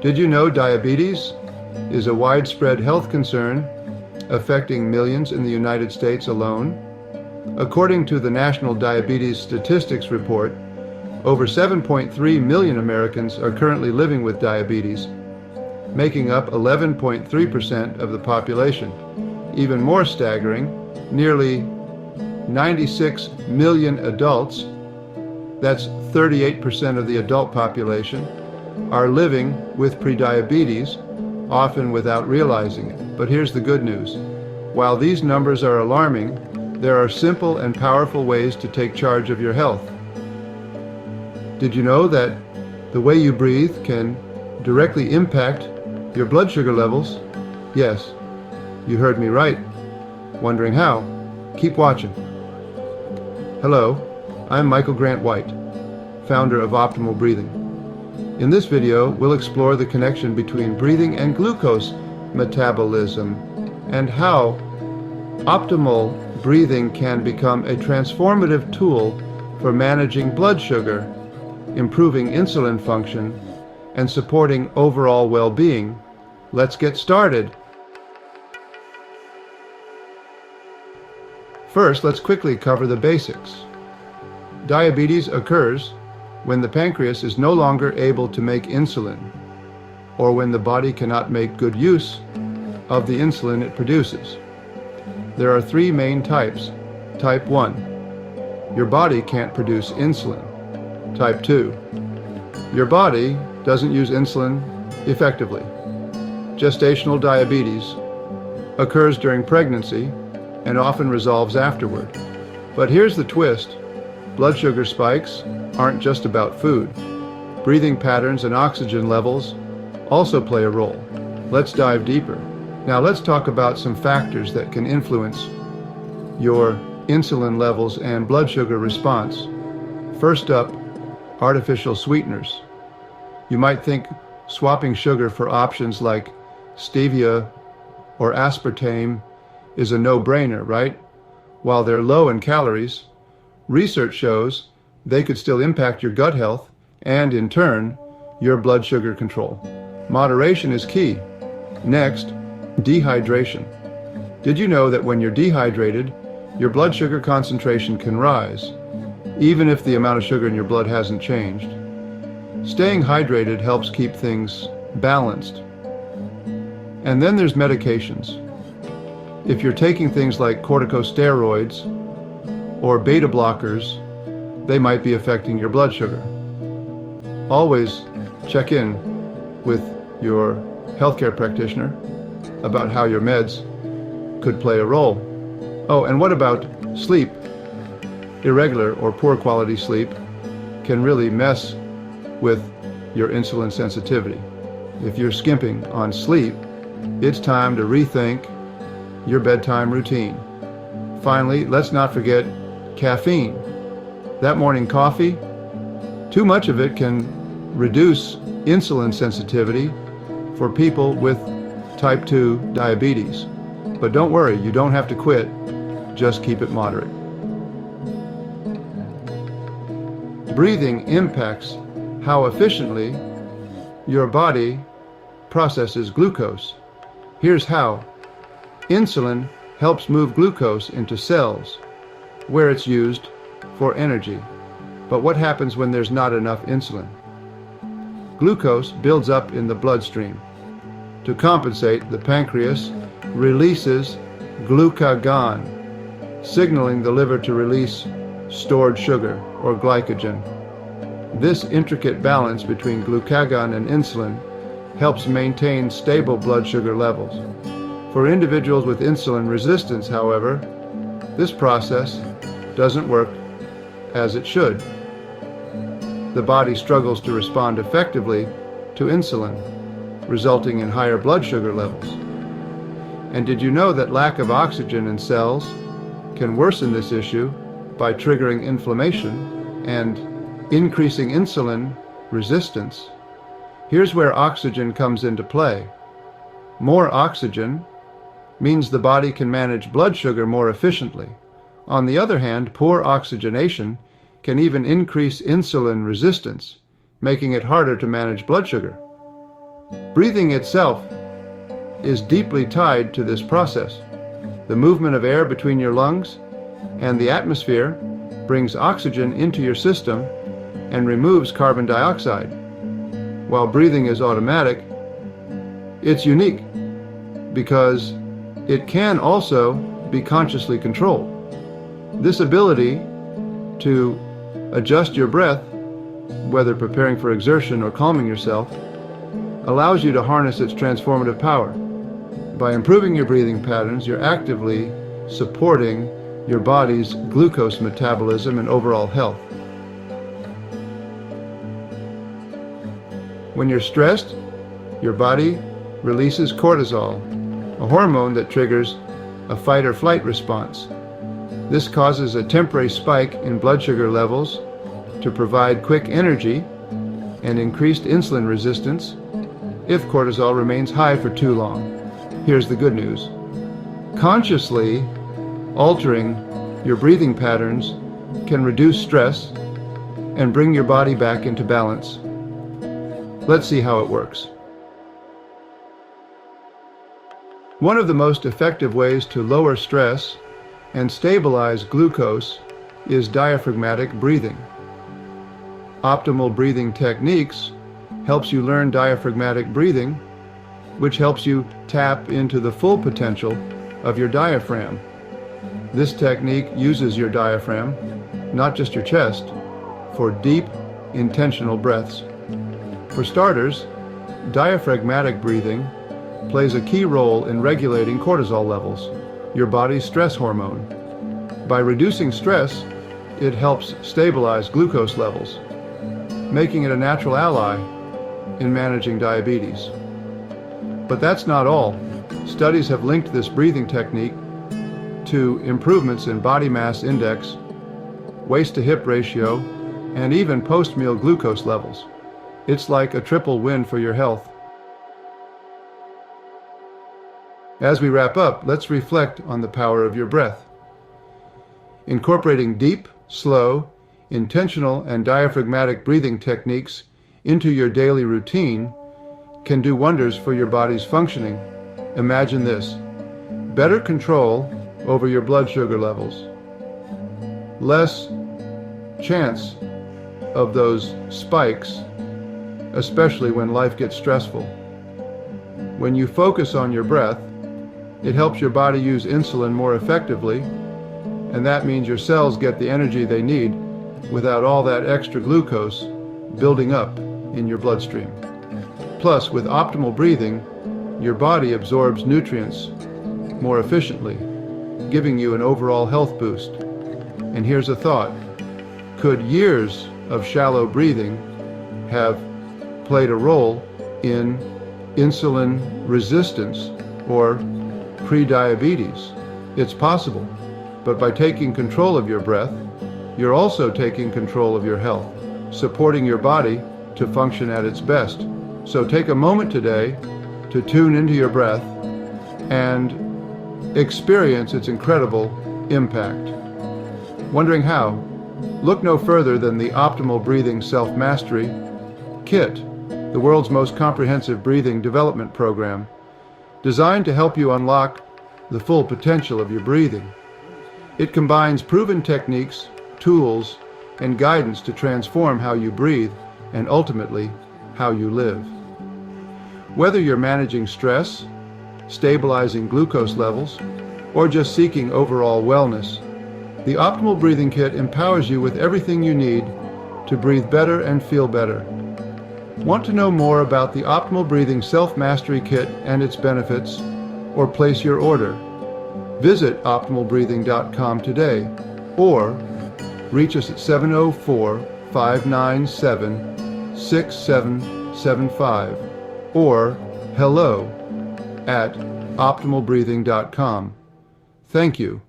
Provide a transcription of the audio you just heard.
Did you know diabetes is a widespread health concern affecting millions in the United States alone? According to the National Diabetes Statistics Report, over 7.3 million Americans are currently living with diabetes, making up 11.3% of the population. Even more staggering, nearly 96 million adults, that's 38% of the adult population, are living with prediabetes, often without realizing it. But here's the good news. While these numbers are alarming, there are simple and powerful ways to take charge of your health. Did you know that the way you breathe can directly impact your blood sugar levels? Yes, you heard me right. Wondering how? Keep watching. Hello, I'm Michael Grant White, founder of Optimal Breathing. In this video, we'll explore the connection between breathing and glucose metabolism and how optimal breathing can become a transformative tool for managing blood sugar, improving insulin function, and supporting overall well-being. Let's get started. First, let's quickly cover the basics. Diabetes occurs when the pancreas is no longer able to make insulin, or when the body cannot make good use of the insulin it produces. There are three main types. Type 1, your body can't produce insulin. Type 2, your body doesn't use insulin effectively. Gestational diabetes occurs during pregnancy and often resolves afterward. But here's the twist. Blood sugar spikes aren't just about food. Breathing patterns and oxygen levels also play a role. Let's dive deeper. Now let's talk about some factors that can influence your insulin levels and blood sugar response. First up, artificial sweeteners. You might think swapping sugar for options like stevia or aspartame is a no-brainer, right? While they're low in calories, research shows they could still impact your gut health and, in turn, your blood sugar control. Moderation is key. Next, dehydration. Did you know that when you're dehydrated, your blood sugar concentration can rise, even if the amount of sugar in your blood hasn't changed? Staying hydrated helps keep things balanced. And then there's medications. If you're taking things like corticosteroids or beta blockers, they might be affecting your blood sugar. Always check in with your healthcare practitioner about how your meds could play a role. Oh, and what about sleep? Irregular or poor quality sleep can really mess with your insulin sensitivity. If you're skimping on sleep, it's time to rethink your bedtime routine. Finally, let's not forget caffeine. That morning coffee, too much of it can reduce insulin sensitivity for people with type 2 diabetes. But don't worry, you don't have to quit, just keep it moderate. Breathing impacts how efficiently your body processes glucose. Here's how. Insulin helps move glucose into cells, where it's used for energy. But what happens when there's not enough insulin? Glucose builds up in the bloodstream. To compensate, the pancreas releases glucagon, signaling the liver to release stored sugar or glycogen. This intricate balance between glucagon and insulin helps maintain stable blood sugar levels. For individuals with insulin resistance, however, this process doesn't work as it should. The body struggles to respond effectively to insulin, resulting in higher blood sugar levels. And did you know that lack of oxygen in cells can worsen this issue by triggering inflammation and increasing insulin resistance? Here's where oxygen comes into play. More oxygen means the body can manage blood sugar more efficiently. On the other hand, poor oxygenation can even increase insulin resistance, making it harder to manage blood sugar. Breathing itself is deeply tied to this process. The movement of air between your lungs and the atmosphere brings oxygen into your system and removes carbon dioxide. While breathing is automatic, it's unique because it can also be consciously controlled. This ability to adjust your breath, whether preparing for exertion or calming yourself, allows you to harness its transformative power. By improving your breathing patterns, you're actively supporting your body's glucose metabolism and overall health. When you're stressed, your body releases cortisol, a hormone that triggers a fight or flight response. This causes a temporary spike in blood sugar levels to provide quick energy and increased insulin resistance if cortisol remains high for too long. Here's the good news. Consciously altering your breathing patterns can reduce stress and bring your body back into balance. Let's see how it works. One of the most effective ways to lower stress and stabilize glucose is diaphragmatic breathing. Optimal breathing techniques helps you learn diaphragmatic breathing, which helps you tap into the full potential of your diaphragm. This technique uses your diaphragm, not just your chest, for deep, intentional breaths. For starters, diaphragmatic breathing plays a key role in regulating cortisol levels, your body's stress hormone. By reducing stress, it helps stabilize glucose levels, making it a natural ally in managing diabetes. But that's not all. Studies have linked this breathing technique to improvements in body mass index, waist-to-hip ratio, and even post-meal glucose levels. It's like a triple win for your health. As we wrap up, let's reflect on the power of your breath. Incorporating deep, slow, intentional, and diaphragmatic breathing techniques into your daily routine can do wonders for your body's functioning. Imagine this: better control over your blood sugar levels, less chance of those spikes, especially when life gets stressful. When you focus on your breath, it helps your body use insulin more effectively, and that means your cells get the energy they need without all that extra glucose building up in your bloodstream. Plus, with optimal breathing, your body absorbs nutrients more efficiently, giving you an overall health boost. And here's a thought: could years of shallow breathing have played a role in insulin resistance or pre-diabetes? It's possible, but by taking control of your breath, you're also taking control of your health, supporting your body to function at its best. So take a moment today to tune into your breath and experience its incredible impact. Wondering how? Look no further than the Optimal Breathing Self-Mastery Kit, the world's most comprehensive breathing development program, designed to help you unlock the full potential of your breathing. It combines proven techniques, tools, and guidance to transform how you breathe and ultimately how you live. Whether you're managing stress, stabilizing glucose levels, or just seeking overall wellness, the Optimal Breathing Kit empowers you with everything you need to breathe better and feel better. Want to know more about the Optimal Breathing Self-Mastery Kit and its benefits, or place your order? Visit optimalbreathing.com today, or reach us at 704-597-6775, or hello@optimalbreathing.com. Thank you